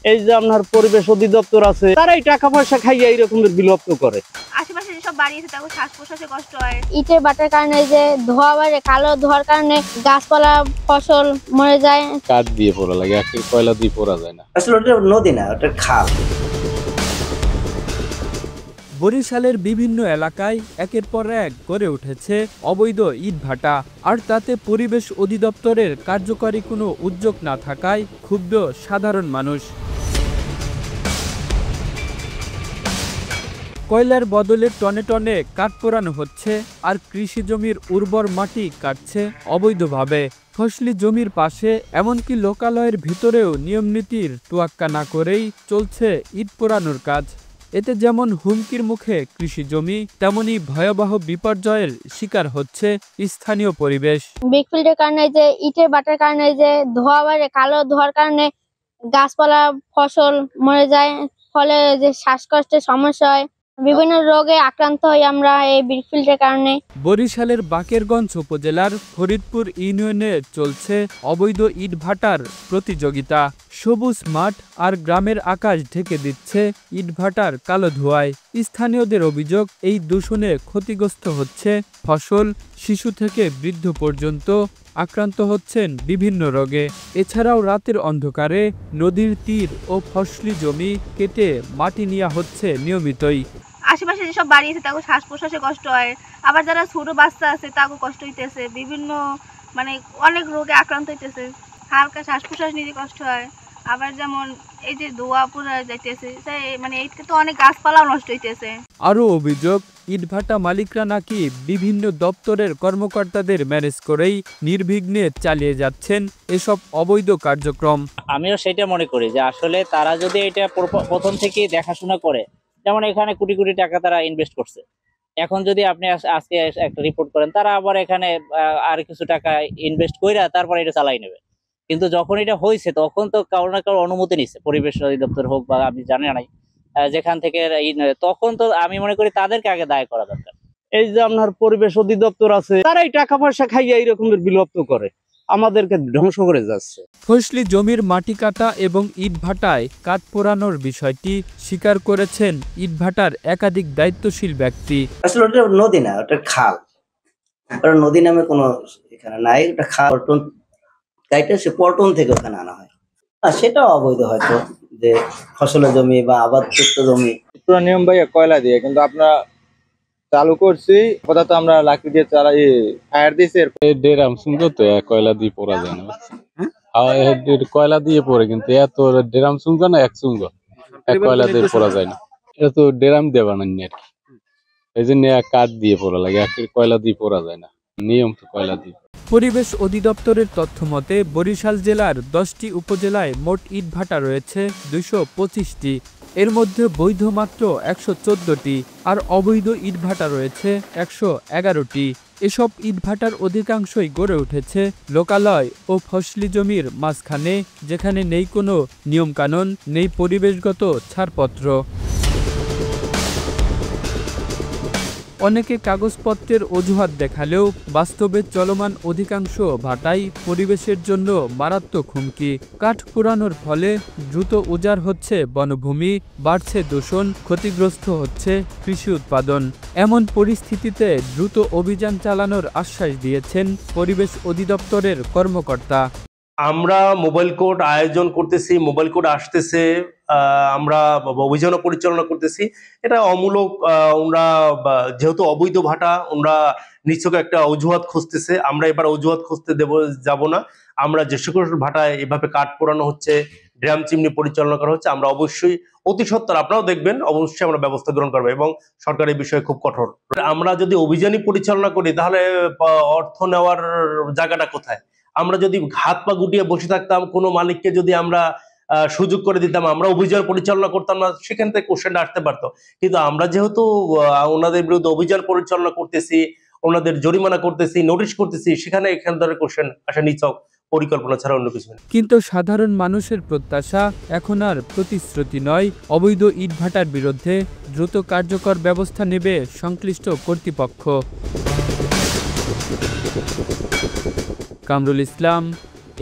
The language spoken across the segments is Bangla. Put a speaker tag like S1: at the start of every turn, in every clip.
S1: এই যে আপনার পরিবেশ অধিদপ্তর আছে, তারাই টাকা পয়সা খাইয়া এইরকমের বিলুপ্ত করে।
S2: আশেপাশে যেসব বাড়ি আছে তাদের শ্বাস প্রশ্বাসে কষ্ট হয়।
S3: ইটের বাটার কারণে যে ধোয়া বাইরে, কালো ধোয়ার কারণে গাছপালা ফসল মরে যায়।
S4: কাঠ দিয়ে পোড়া লাগে, কয়লা দিয়ে পোড়া যায় না।
S5: আসলে ওটা নদী না, ওটা খাল।
S6: বরিশালের বিভিন্ন এলাকায় একের পর এক গড়ে উঠেছে অবৈধ ইটভাটা, আর তাতে পরিবেশ অধিদপ্তরের কার্যকরী কোনো উদ্যোগ না থাকায় ক্ষুব্ধ সাধারণ মানুষ। কয়লার বদলে টনে টনে কাঠ পোড়ানো হচ্ছে, আর কৃষি জমির উর্বর মাটি কাটছে অবৈধভাবে। ফসলি জমির পাশে এমনকি লোকালয়ের ভিতরেও নিয়মনীতির তোয়াক্কা না করেই চলছে ইট পোড়ানোর কাজ। এতে যেমন হুমকির মুখে কৃষি জমি, তেমনি ভয়াবহ বিপর্যয়ের শিকার হচ্ছে স্থানীয় পরিবেশ।
S3: ব্রিকফিল্ডের কারণে যে ইটের বাটার কারণে যে ধোয়া বাইরে, কালো ধোয়ার কারণে গাছপালা ফসল মরে যায়, ফলে যে শ্বাসকষ্টের সমস্যা হয়, বিভিন্ন রোগে আক্রান্ত হই আমরা এই ব্রিকফিল্ডের কারণে।
S6: বরিশালের বাকেরগঞ্জ উপজেলার ফরিদপুর ইউনিয়নে চলছে অবৈধ ইটভাটার প্রতিযোগিতা। সবুজ মাঠ আর গ্রামের আকাশ ঢেকে দিচ্ছে ইটভাটার কালো ধোঁয়ায়। স্থানীয়দের অভিযোগ, এই দূষণে ক্ষতিগ্রস্ত হচ্ছে ফসল, শিশু থেকে বৃদ্ধ পর্যন্ত আক্রান্ত হচ্ছেন বিভিন্ন রোগে। এছাড়াও রাতের অন্ধকারে নদীর তীর ও ফসলি জমি কেটে মাটি নেওয়া হচ্ছে নিয়মিতই।
S2: আশেপাশে যেসব বাড়ি আছে তাদের শ্বাস প্রশ্বাসে কষ্ট হয়। আবার যারা ছোট বাচ্চা আছে তাকেও কষ্ট হইতেছে, বিভিন্ন অনেক রোগে আক্রান্ত হইতেছে, হালকা শ্বাস প্রশ্বাস নিতে কষ্ট হয়। আবার যেমন এই যে ধোয়া পুরা যাইতেছে, এইদিকে তো অনেক গাছপালাও নষ্ট হইতেছে।
S6: আরও অভিযোগ, ইটভাটা মালিকরা নাকি বিভিন্ন দপ্তরের কর্মকর্তাদের ম্যানেজ করেই নির্বিঘ্নে চালিয়ে যাচ্ছেন এসব অবৈধ কার্যক্রম।
S7: আমিও সেটা মনে করি যে আসলে তারা যদি এটা প্রথম থেকেই দেখাশোনা করে, যেমন এখানে কোটি কোটি টাকা তারা ইনভেস্ট করছে, এখন যদি আপনি আজকে একটা রিপোর্ট করেন, তারা আবার এখানে আর কিছু টাকা ইনভেস্ট কইরা তারপরে এটা চালাই নেবে। কিন্তু যখন এটা হয়েছে তখন তো কারো না কারো অনুমতি নিচ্ছে, পরিবেশ অধিদপ্তর হোক বা আপনি জানেন নাই, যেখান থেকে তখন তো আমি মনে করি তাদেরকে আগে দায় করা দরকার।
S1: এই যে আপনার পরিবেশ অধিদপ্তর আছে, তারাই টাকা পয়সা খাইয়া এইরকমের বিলুপ্ত করে, আমাদেরকে ধ্বংস করে যাচ্ছে।
S6: ফসলি জমির মাটি কাটা এবং ইটভাটায় কাঠ পোড়ানোর বিষয়টি স্বীকার করেছেন ইটভাটার একাধিক দায়িত্বশীল ব্যক্তি।
S5: আসলে ওটা নদী না, ওটা খাল। ওটা নদী নামে কোনো এখানে নাই, ওটা খাল। পল্টন থেকে ওখানে আনা হয়। আর সেটাও অবৈধ হয়তো, যে ফসলের জমি বা আবাদযুক্ত জমি।
S4: পুরো নিয়ম ভাইয়া কয়লা দিয়ে, কিন্তু আপনারা চালু করছি কথা তো আমরা লাকড়ি দিয়ে চালাই ফায়ার দিয়েছি। ডেরাম সুন্দর তো কয়লা দিয়ে পোড়া যায় না, কয়লা দিয়ে পড়ে, কিন্তু এত ডেরাম সুঙ্গ না এক সুঙ্গ কয়লা দিয়ে পোড়া যায় না। এটা তো ডেরাম দিয়ে বানান আর কি, এই জন্য কাঠ দিয়ে পোড়া লাগে, কয়লা দিয়ে পোড়া যায় না, নিয়ম তো কয়লা দিয়ে।
S6: পরিবেশ অধিদপ্তরের তথ্য মতে বরিশাল জেলার 10টি উপজেলায় মোট ইটভাটা রয়েছে 225টি, এর মধ্যে বৈধ মাত্র 114টি, আর অবৈধ ইটভাটা রয়েছে 111টি। এসব ইটভাটার অধিকাংশই গড়ে উঠেছে লোকালয় ও ফসলি জমির মাঝখানে, যেখানে নেই কোনো নিয়মকানুন, নেই পরিবেশগত ছাড়পত্র। অনেকে কাগজপত্রের অজুহাত দেখালেও বাস্তবে চলমান অধিকাংশ ভাটাই পরিবেশের জন্য মারাত্মক হুমকি। কাঠ পোড়ানোর ফলে দ্রুত উজাড় হচ্ছে বনভূমি, বাড়ছে দূষণ, ক্ষতিগ্রস্ত হচ্ছে কৃষি উৎপাদন। এমন পরিস্থিতিতে দ্রুত অভিযান চালানোর আশ্বাস দিয়েছেন পরিবেশ অধিদপ্তরের কর্মকর্তা।
S8: আমরা মোবাইল কোর্ট আয়োজন করতেছি, মোবাইল কোর্ট আসতেছে, আমরা অভিযানও পরিচালনা করতেছি। এটা অমূলক, ওরা যেহেতু অবৈধ ভাটা, ওরা নিশ্চয় একটা অজুহাত খুঁজতেছে। আমরা এবার অজুহাত খুঁজতে যাব না। আমরা যে সকল ভাটায় এভাবে কাঠ পোড়ানো হচ্ছে, ড্রাম চিমনি পরিচালনা করা হচ্ছে, আমরা অবশ্যই অতি সত্বর, আপনারাও দেখবেন, অবশ্যই আমরা ব্যবস্থা গ্রহণ করবো এবং সরকার এই বিষয়ে খুব কঠোর। আমরা যদি অভিযানই পরিচালনা করি তাহলে অর্থ নেওয়ার জায়গাটা কোথায়? আমরা যদি হাত পা গুটিয়ে বসে থাকতাম, কোনো মালিককে যদি আমরা সুযোগ করে দিতাম, আমরা অভিযান পরিচালনা করতাম না, সেখান থেকে কোশ্চেনটা আসতে পারতো। কিন্তু আমরা যেহেতু ওনাদের বিরুদ্ধে অভিযান পরিচালনা করতেছি, ওনাদের জরিমানা করতেছি, নোটিশ করতেছি, সেখানে এখান ধরে কোশ্চেন আসা নিছক পরিকল্পনা ছাড়া অন্য কিছু নেই।
S6: কিন্তু সাধারণ মানুষের প্রত্যাশা এখন আর প্রতিশ্রুতি নয়, অবৈধ ইটভাটার বিরুদ্ধে দ্রুত কার্যকর ব্যবস্থা নেবে সংশ্লিষ্ট কর্তৃপক্ষ। Kamrul Islam,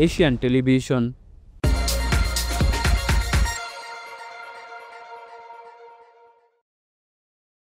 S6: Asian television.